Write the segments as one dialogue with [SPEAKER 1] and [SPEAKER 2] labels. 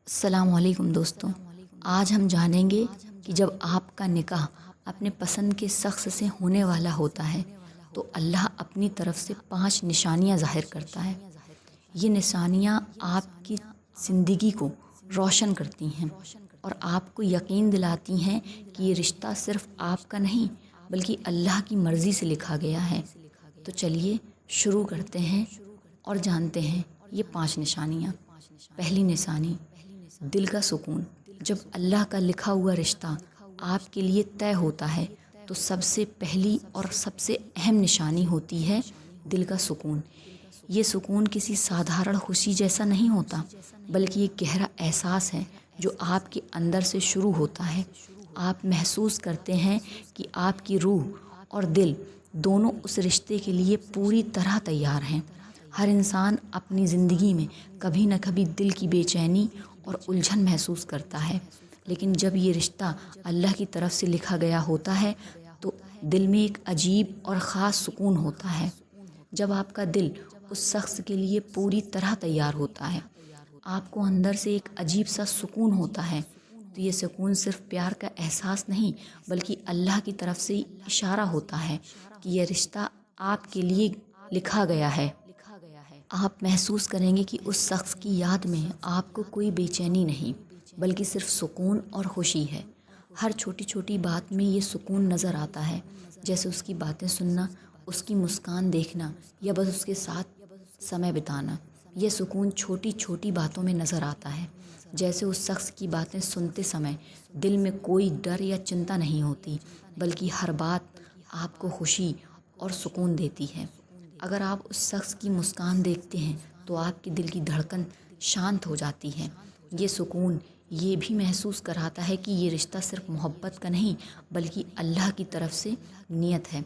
[SPEAKER 1] अस्सलामुअलैकुम दोस्तों। आज हम जानेंगे कि जब आपका निकाह अपने पसंद के शख्स से होने वाला होता है तो अल्लाह अपनी तरफ से 5 निशानियां ज़ाहिर करता है। ये निशानियां आपकी ज़िंदगी को रोशन करती हैं और आपको यकीन दिलाती हैं कि ये रिश्ता सिर्फ़ आपका नहीं बल्कि अल्लाह की मर्ज़ी से लिखा गया है। तो चलिए शुरू करते हैं और जानते हैं ये 5 निशानियाँ। पहली निशानी, दिल का सुकून। जब अल्लाह का लिखा हुआ रिश्ता आपके लिए तय होता है तो सबसे पहली और सबसे अहम निशानी होती है दिल का सुकून। ये सुकून किसी साधारण खुशी जैसा नहीं होता बल्कि एक गहरा एहसास है जो आपके अंदर से शुरू होता है। आप महसूस करते हैं कि आपकी रूह और दिल दोनों उस रिश्ते के लिए पूरी तरह तैयार हैं। हर इंसान अपनी ज़िंदगी में कभी न कभी दिल की बेचैनी और उलझन महसूस करता है, लेकिन जब ये रिश्ता अल्लाह की तरफ से लिखा गया होता है तो दिल में एक अजीब और ख़ास सुकून होता है। जब आपका दिल उस शख्स के लिए पूरी तरह तैयार होता है, आपको अंदर से एक अजीब सा सुकून होता है। तो ये सुकून सिर्फ प्यार का एहसास नहीं बल्कि अल्लाह की तरफ से इशारा होता है कि यह रिश्ता आपके लिए लिखा गया है। आप महसूस करेंगे कि उस शख्स की याद में आपको कोई बेचैनी नहीं बल्कि सिर्फ सुकून और खुशी है। हर छोटी छोटी बात में ये सुकून नज़र आता है, जैसे उसकी बातें सुनना, उसकी मुस्कान देखना या बस उसके साथ समय बिताना। ये सुकून छोटी छोटी बातों में नज़र आता है, जैसे उस शख्स की बातें सुनते समय दिल में कोई डर या चिंता नहीं होती बल्कि हर बात आपको खुशी और सुकून देती है। अगर आप उस शख्स की मुस्कान देखते हैं तो आपके दिल की धड़कन शांत हो जाती है। ये सुकून ये भी महसूस कराता है कि ये रिश्ता सिर्फ मोहब्बत का नहीं बल्कि अल्लाह की तरफ से नियत है।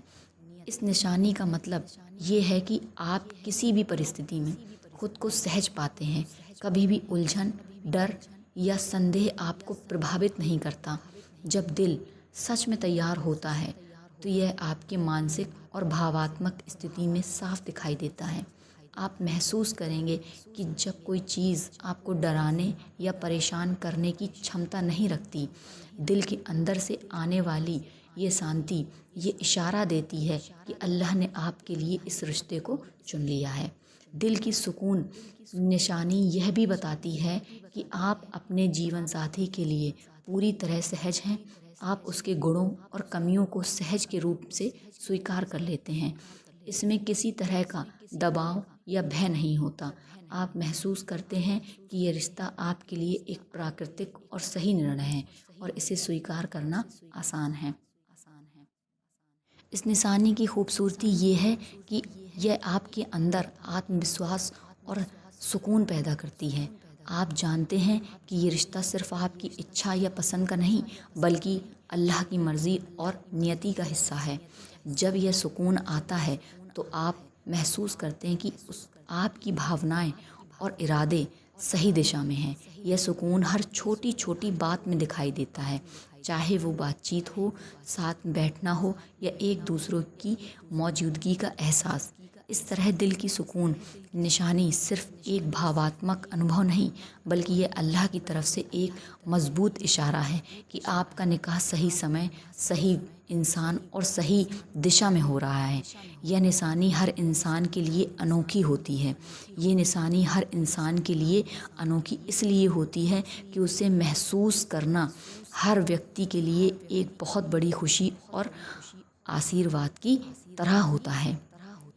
[SPEAKER 1] इस निशानी का मतलब ये है कि आप किसी भी परिस्थिति में खुद को सहज पाते हैं। कभी भी उलझन, डर या संदेह आपको प्रभावित नहीं करता। जब दिल सच में तैयार होता है तो यह आपके मानसिक और भावात्मक स्थिति में साफ दिखाई देता है। आप महसूस करेंगे कि जब कोई चीज़ आपको डराने या परेशान करने की क्षमता नहीं रखती, दिल के अंदर से आने वाली ये शांति ये इशारा देती है कि अल्लाह ने आपके लिए इस रिश्ते को चुन लिया है। दिल की सुकून निशानी यह भी बताती है कि आप अपने जीवन साथी के लिए पूरी तरह सहज हैं। आप उसके गुणों और कमियों को सहज के रूप से स्वीकार कर लेते हैं। इसमें किसी तरह का दबाव या भय नहीं होता। आप महसूस करते हैं कि ये रिश्ता आपके लिए एक प्राकृतिक और सही निर्णय है और इसे स्वीकार करना आसान है। इस निशानी की खूबसूरती ये है कि यह आपके अंदर आत्मविश्वास और सुकून पैदा करती है। आप जानते हैं कि ये रिश्ता सिर्फ आपकी इच्छा या पसंद का नहीं बल्कि अल्लाह की मर्ज़ी और नियति का हिस्सा है। जब यह सुकून आता है तो आप महसूस करते हैं कि उस आपकी भावनाएं और इरादे सही दिशा में हैं। यह सुकून हर छोटी छोटी बात में दिखाई देता है, चाहे वो बातचीत हो, साथ में बैठना हो या एक दूसरों की मौजूदगी का एहसास। इस तरह दिल की सुकून निशानी सिर्फ एक भावात्मक अनुभव नहीं बल्कि ये अल्लाह की तरफ से एक मजबूत इशारा है कि आपका निकाह सही समय, सही इंसान और सही दिशा में हो रहा है। यह निशानी हर इंसान के लिए अनोखी होती है। ये निशानी हर इंसान के लिए अनोखी इसलिए होती है कि उसे महसूस करना हर व्यक्ति के लिए एक बहुत बड़ी खुशी और आशीर्वाद की तरह होता है।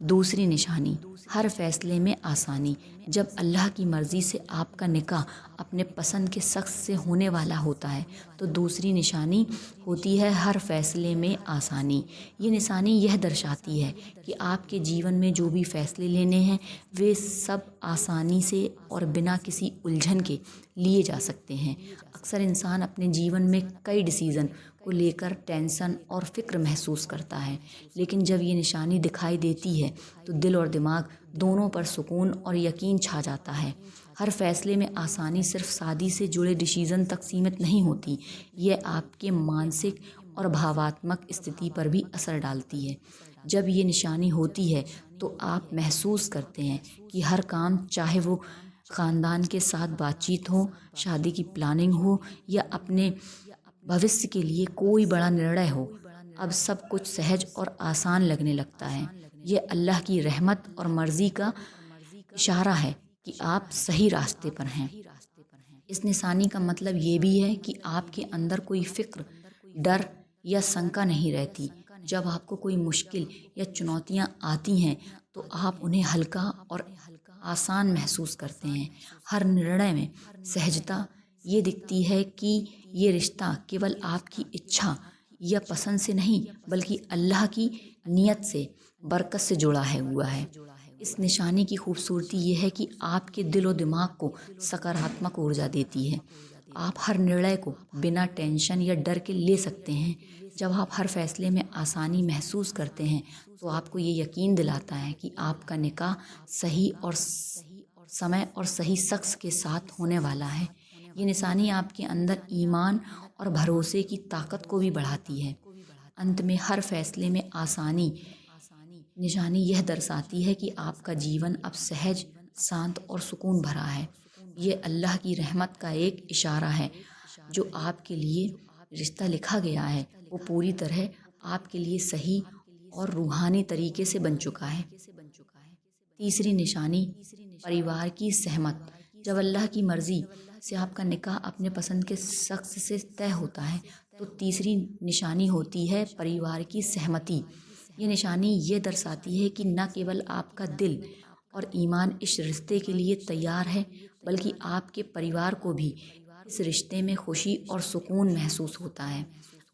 [SPEAKER 1] दूसरी निशानी, हर फैसले में आसानी। जब अल्लाह की मर्ज़ी से आपका निकाह अपने पसंद के शख्स से होने वाला होता है तो दूसरी निशानी होती है हर फैसले में आसानी। ये निशानी यह दर्शाती है कि आपके जीवन में जो भी फैसले लेने हैं वे सब आसानी से और बिना किसी उलझन के लिए जा सकते हैं। अक्सर इंसान अपने जीवन में कई डिसीज़न को लेकर टेंशन और फिक्र महसूस करता है, लेकिन जब ये निशानी दिखाई देती है तो दिल और दिमाग दोनों पर सुकून और यकीन छा जाता है। हर फैसले में आसानी सिर्फ शादी से जुड़े डिसीज़न तक सीमित नहीं होती, ये आपके मानसिक और भावात्मक स्थिति पर भी असर डालती है। जब ये निशानी होती है तो आप महसूस करते हैं कि हर काम, चाहे वो ख़ानदान के साथ बातचीत हो, शादी की प्लानिंग हो या अपने भविष्य के लिए कोई बड़ा निर्णय हो, अब सब कुछ सहज और आसान लगने लगता है। ये अल्लाह की रहमत और मर्ज़ी का इशारा है कि आप सही रास्ते पर हैं। इस निशानी का मतलब ये भी है कि आपके अंदर कोई फ़िक्र, डर या शंका नहीं रहती। जब आपको कोई मुश्किल या चुनौतियाँ आती हैं तो आप उन्हें हल्का और आसान महसूस करते हैं। हर निर्णय में सहजता ये दिखती है कि ये रिश्ता केवल आपकी इच्छा या पसंद से नहीं बल्कि अल्लाह की नियत से, बरकत से जुड़ा है हुआ है। इस निशानी की खूबसूरती ये है कि आपके दिल और दिमाग को सकारात्मक ऊर्जा देती है। आप हर निर्णय को बिना टेंशन या डर के ले सकते हैं। जब आप हर फैसले में आसानी महसूस करते हैं तो आपको ये यकीन दिलाता है कि आपका निकाह सही और समय और सही शख्स के साथ होने वाला है। ये निशानी आपके अंदर ईमान और भरोसे की ताकत को भी बढ़ाती है। अंत में हर फैसले में आसानी निशानी यह दर्शाती है कि आपका जीवन अब सहज, शांत और सुकून भरा है। ये अल्लाह की रहमत का एक इशारा है। जो आपके लिए रिश्ता लिखा गया है वो पूरी तरह आपके लिए सही और रूहानी तरीके से बन चुका है। तीसरी निशानी, परिवार की सहमत। जब अल्लाह की मर्ज़ी से आपका निकाह अपने पसंद के शख्स से तय होता है तो तीसरी निशानी होती है परिवार की सहमति। ये निशानी ये दर्शाती है कि न केवल आपका दिल और ईमान इस रिश्ते के लिए तैयार है बल्कि आपके परिवार को भी इस रिश्ते में खुशी और सुकून महसूस होता है।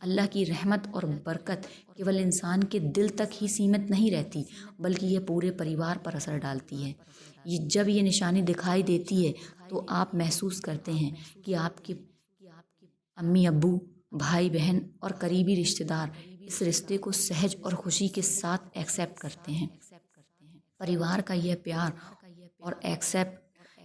[SPEAKER 1] अल्लाह की रहमत और बरकत केवल इंसान के दिल तक ही सीमित नहीं रहती बल्कि ये पूरे परिवार पर असर डालती है। जब ये निशानी दिखाई देती है तो आप महसूस करते हैं कि आपके अम्मी अब्बू, भाई बहन और करीबी रिश्तेदार इस रिश्ते को सहज और खुशी के साथ एक्सेप्ट करते हैं। परिवार का यह प्यार और एक्सेप्ट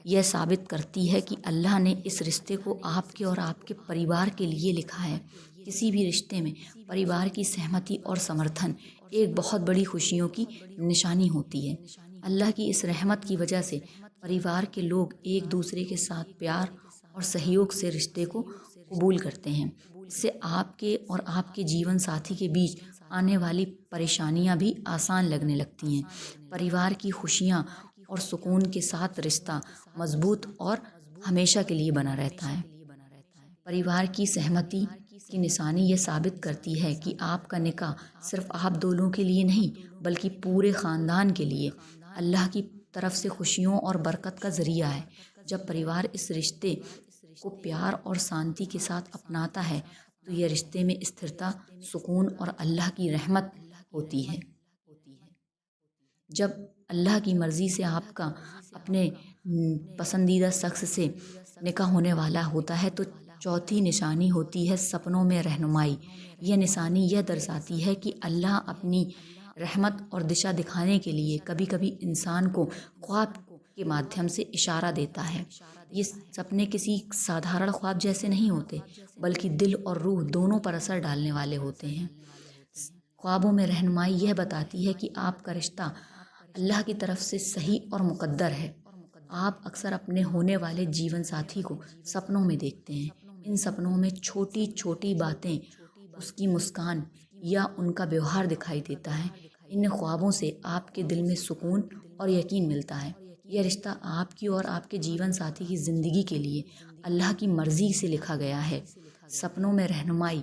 [SPEAKER 1] यह साबित करती है कि अल्लाह ने इस रिश्ते को आपके और आपके परिवार के लिए लिखा है। किसी भी रिश्ते में परिवार की सहमति और समर्थन एक बहुत बड़ी खुशियों की निशानी होती है। अल्लाह की इस रहमत की वजह से परिवार के लोग एक दूसरे के साथ प्यार और सहयोग से रिश्ते को कबूल करते हैं। इससे आपके और आपके जीवन साथी के बीच आने वाली परेशानियां भी आसान लगने लगती हैं। परिवार की खुशियां और सुकून के साथ रिश्ता मजबूत और हमेशा के लिए बना रहता है। परिवार की सहमति की निशानी ये साबित करती है कि आपका निकाह सिर्फ आप दोनों के लिए नहीं बल्कि पूरे ख़ानदान के लिए अल्लाह की तरफ से खुशियों और बरकत का ज़रिया है। जब परिवार इस रिश्ते को प्यार और शांति के साथ अपनाता है तो यह रिश्ते में स्थिरता, सुकून और अल्लाह की रहमत होती है। जब अल्लाह की मर्ज़ी से आपका अपने पसंदीदा शख्स से निकाह होने वाला होता है तो चौथी निशानी होती है सपनों में रहनुमाई। यह निशानी यह दर्शाती है कि अल्लाह अपनी रहमत और दिशा दिखाने के लिए कभी कभी इंसान को ख्वाब के माध्यम से इशारा देता है। ये सपने किसी साधारण ख्वाब जैसे नहीं होते बल्कि दिल और रूह दोनों पर असर डालने वाले होते हैं। ख्वाबों में रहनुमाई यह बताती है कि आपका रिश्ता अल्लाह की तरफ से सही और मुकद्दर है। आप अक्सर अपने होने वाले जीवन साथी को सपनों में देखते हैं। इन सपनों में छोटी छोटी बातें, उसकी मुस्कान या उनका व्यवहार दिखाई देता है। इन ख्वाबों से आपके दिल में सुकून और यकीन मिलता है। यह रिश्ता आपकी और आपके जीवन साथी की ज़िंदगी के लिए अल्लाह की मर्ज़ी से लिखा गया है। सपनों में रहनुमाई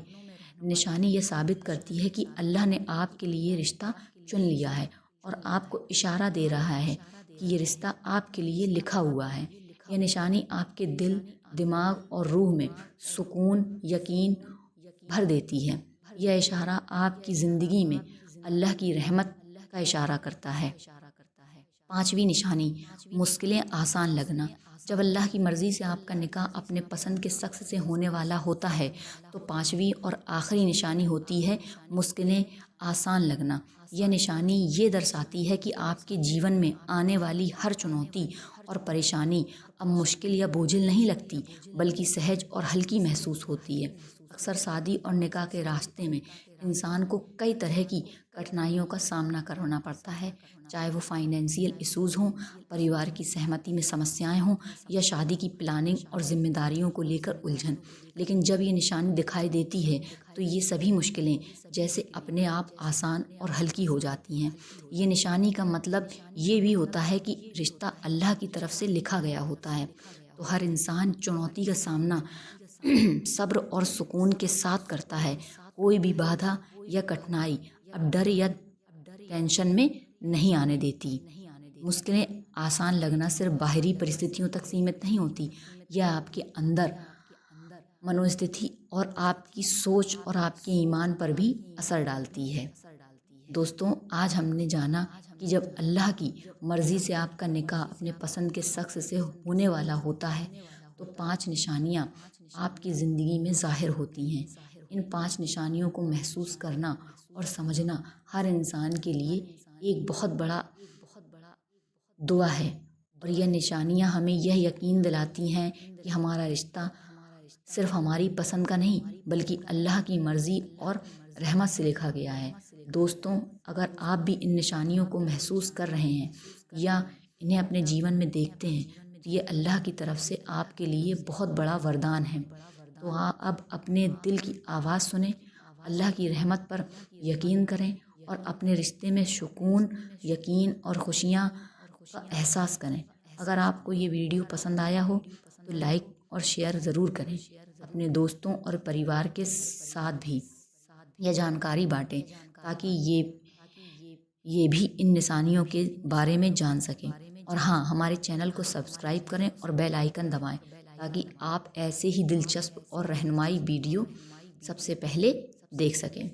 [SPEAKER 1] निशानी यह साबित करती है कि अल्लाह ने आपके लिए रिश्ता चुन लिया है और आपको इशारा दे रहा है कि ये रिश्ता आपके लिए लिखा हुआ है। यह निशानी आपके दिल, दिमाग और रूह में सुकून, यकीन भर देती है। यह इशारा आपकी ज़िंदगी में अल्लाह की रहमत का इशारा करता है। पांचवी निशानी, मुश्किलें आसान लगना। जब अल्लाह की मर्ज़ी से आपका निकाह अपने पसंद के शख्स से होने वाला होता है तो पांचवी और आखिरी निशानी होती है मुश्किलें आसान लगना। यह निशानी ये दर्शाती है कि आपके जीवन में आने वाली हर चुनौती और परेशानी अब मुश्किल या बोझिल नहीं लगती बल्कि सहज और हल्की महसूस होती है। अक्सर शादी और निकाह के रास्ते में इंसान को कई तरह की कठिनाइयों का सामना करना पड़ता है, चाहे वो फाइनेंशियल इश्यूज़ हों, परिवार की सहमति में समस्याएं हों या शादी की प्लानिंग और जिम्मेदारियों को लेकर उलझन। लेकिन जब ये निशानी दिखाई देती है तो ये सभी मुश्किलें जैसे अपने आप आसान और हल्की हो जाती हैं। ये निशानी का मतलब ये भी होता है कि रिश्ता अल्लाह की तरफ से लिखा गया होता है। तो हर इंसान चुनौती का सामना सब्र और सुकून के साथ करता है। कोई भी बाधा या कठिनाई अब डर या टेंशन में नहीं आने देती। मुश्किलें आसान लगना सिर्फ बाहरी परिस्थितियों तक सीमित नहीं होती, यह आपके अंदर मनोस्थिति और आपकी सोच और आपके ईमान पर भी असर डालती है। दोस्तों, आज हमने जाना कि जब अल्लाह की मर्ज़ी से आपका निकाह अपने पसंद के शख्स से होने वाला होता है तो 5 निशानियाँ आपकी ज़िंदगी में ज़ाहिर होती हैं। इन 5 निशानियों को महसूस करना और समझना हर इंसान के लिए एक बहुत बड़ा दुआ है, और यह निशानियाँ हमें यह यकीन दिलाती हैं कि हमारा रिश्ता सिर्फ हमारी पसंद का नहीं बल्कि अल्लाह की मर्ज़ी और रहमत से लिखा गया है। दोस्तों, अगर आप भी इन निशानियों को महसूस कर रहे हैं या इन्हें अपने जीवन में देखते हैं तो ये अल्लाह की तरफ से आपके लिए बहुत बड़ा वरदान है। तो हाँ, अब अपने दिल की आवाज़ सुने, अल्लाह की रहमत पर यकीन करें और अपने रिश्ते में सुकून, यकीन और खुशियाँ का एहसास करें। अगर आपको ये वीडियो पसंद आया हो तो लाइक और शेयर ज़रूर करें। अपने दोस्तों और परिवार के साथ भी यह जानकारी बांटें ताकि ये भी इन निशानियों के बारे में जान सकें। और हाँ, हमारे चैनल को सब्सक्राइब करें और बेल आइकन दबाएं ताकि आप ऐसे ही दिलचस्प और रहनुमाई वीडियो सबसे पहले देख सकें।